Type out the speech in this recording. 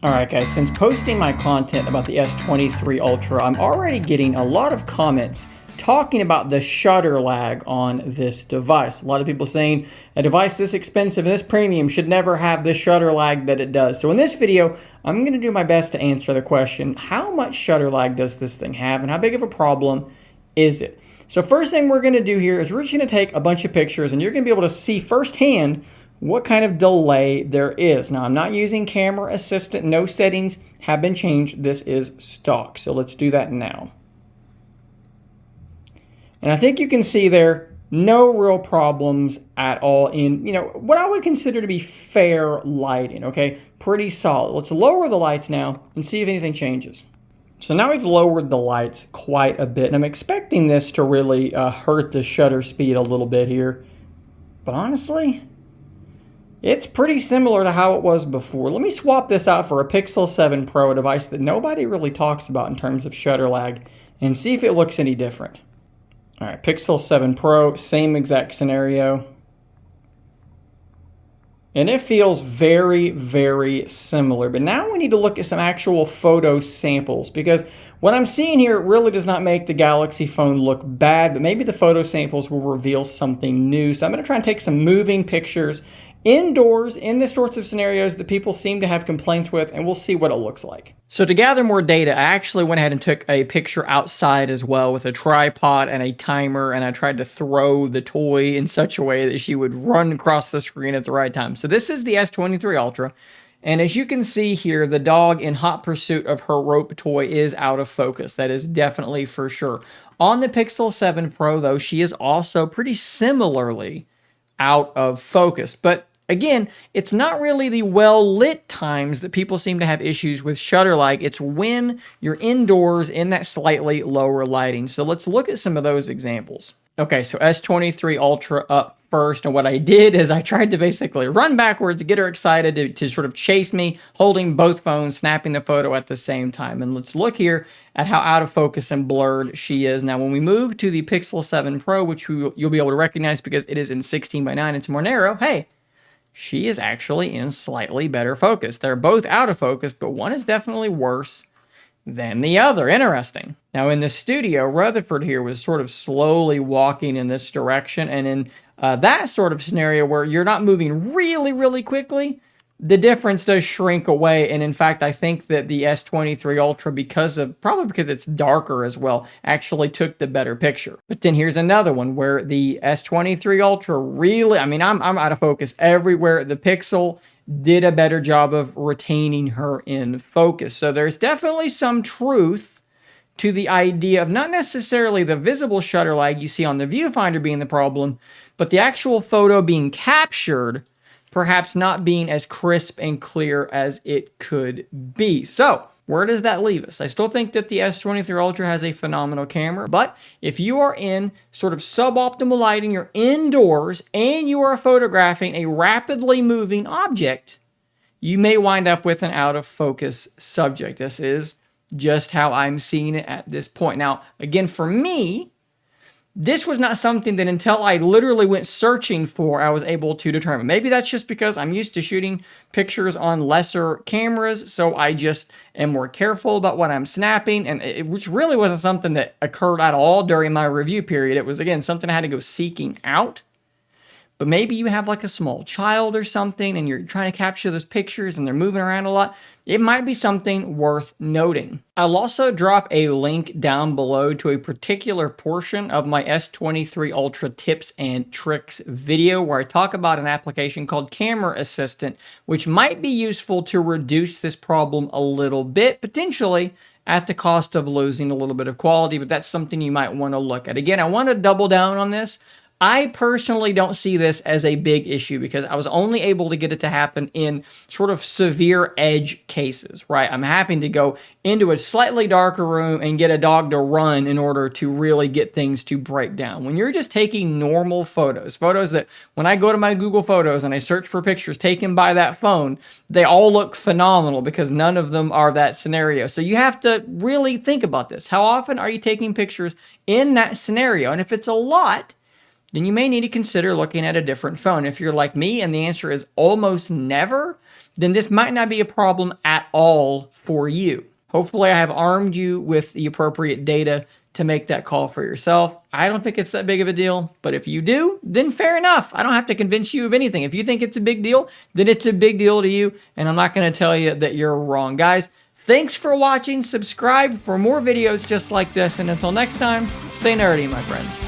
Alright guys, since posting my content about the S23 Ultra, I'm already getting a lot of comments talking about the shutter lag on this device. A lot of people saying a device this expensive and this premium should never have the shutter lag that it does. So in this video, I'm going to do my best to answer the question, how much shutter lag does this thing have and how big of a problem is it? So first thing we're going to do here is we're just going to take a bunch of pictures and you're going to be able to see firsthand what kind of delay there is. Now, I'm not using camera assistant. No settings have been changed. This is stock. So let's do that now. And I think you can see there, no real problems at all in, what I would consider to be fair lighting, okay? Pretty solid. Let's lower the lights now and see if anything changes. So now we've lowered the lights quite a bit, and I'm expecting this to really hurt the shutter speed a little bit here. But honestly, it's pretty similar to how it was before. Let me swap this out for a Pixel 7 Pro, a device that nobody really talks about in terms of shutter lag, and see if it looks any different. All right, Pixel 7 Pro, same exact scenario. And it feels very, very similar. But now we need to look at some actual photo samples, because what I'm seeing here really does not make the Galaxy phone look bad, but maybe the photo samples will reveal something new. So I'm going to try and take some moving pictures indoors in the sorts of scenarios that people seem to have complaints with, and we'll see what it looks like. So to gather more data, I actually went ahead and took a picture outside as well with a tripod and a timer, and I tried to throw the toy in such a way that she would run across the screen at the right time. So this is the S23 Ultra, and as you can see here, the dog in hot pursuit of her rope toy is out of focus. That is definitely for sure. On the Pixel 7 Pro, though, she is also pretty similarly out of focus. But again, it's not really the well-lit times that people seem to have issues with shutter lag. It's when you're indoors in that slightly lower lighting. So let's look at some of those examples. Okay, so S23 Ultra up first, and what I did is I tried to basically run backwards, get her excited to sort of chase me, holding both phones, snapping the photo at the same time. And let's look here at how out of focus and blurred she is. Now, when we move to the Pixel 7 Pro, which you'll be able to recognize because it is in 16:9, it's more narrow, hey, she is actually in slightly better focus. They're both out of focus, but one is definitely worse than the other. Interesting. Now in the studio, Rutherford here was sort of slowly walking in this direction, and in that sort of scenario where you're not moving really, really quickly, the difference does shrink away. And in fact, I think that the S23 Ultra, probably because it's darker as well, actually took the better picture. But then here's another one where the S23 Ultra really, I'm out of focus everywhere. The Pixel did a better job of retaining her in focus. So there's definitely some truth to the idea of not necessarily the visible shutter lag you see on the viewfinder being the problem, but the actual photo being captured perhaps not being as crisp and clear as it could be. So where does that leave us? I still think that the S23 Ultra has a phenomenal camera, but if you are in sort of suboptimal lighting, you're indoors, and you are photographing a rapidly moving object, you may wind up with an out-of-focus subject. This is just how I'm seeing it at this point. Now, again, for me, this was not something that until I literally went searching for, I was able to determine. Maybe that's just because I'm used to shooting pictures on lesser cameras, so I just am more careful about what I'm snapping, and which really wasn't something that occurred at all during my review period. It was, again, something I had to go seeking out. But maybe you have like a small child or something and you're trying to capture those pictures and they're moving around a lot. It might be something worth noting. I'll also drop a link down below to a particular portion of my S23 Ultra tips and tricks video where I talk about an application called Camera Assistant, which might be useful to reduce this problem a little bit, potentially at the cost of losing a little bit of quality, but that's something you might want to look at. Again, I want to double down on this. I personally don't see this as a big issue because I was only able to get it to happen in sort of severe edge cases, right? I'm having to go into a slightly darker room and get a dog to run in order to really get things to break down. When you're just taking normal photos that when I go to my Google Photos and I search for pictures taken by that phone, they all look phenomenal because none of them are that scenario. So you have to really think about this. How often are you taking pictures in that scenario? And if it's a lot, then you may need to consider looking at a different phone. If you're like me and the answer is almost never, then this might not be a problem at all for you. Hopefully I have armed you with the appropriate data to make that call for yourself. I don't think it's that big of a deal, but if you do, then fair enough. I don't have to convince you of anything. If you think it's a big deal, then it's a big deal to you, and I'm not going to tell you that you're wrong. Guys, thanks for watching. Subscribe for more videos just like this, and until next time, stay nerdy, my friends.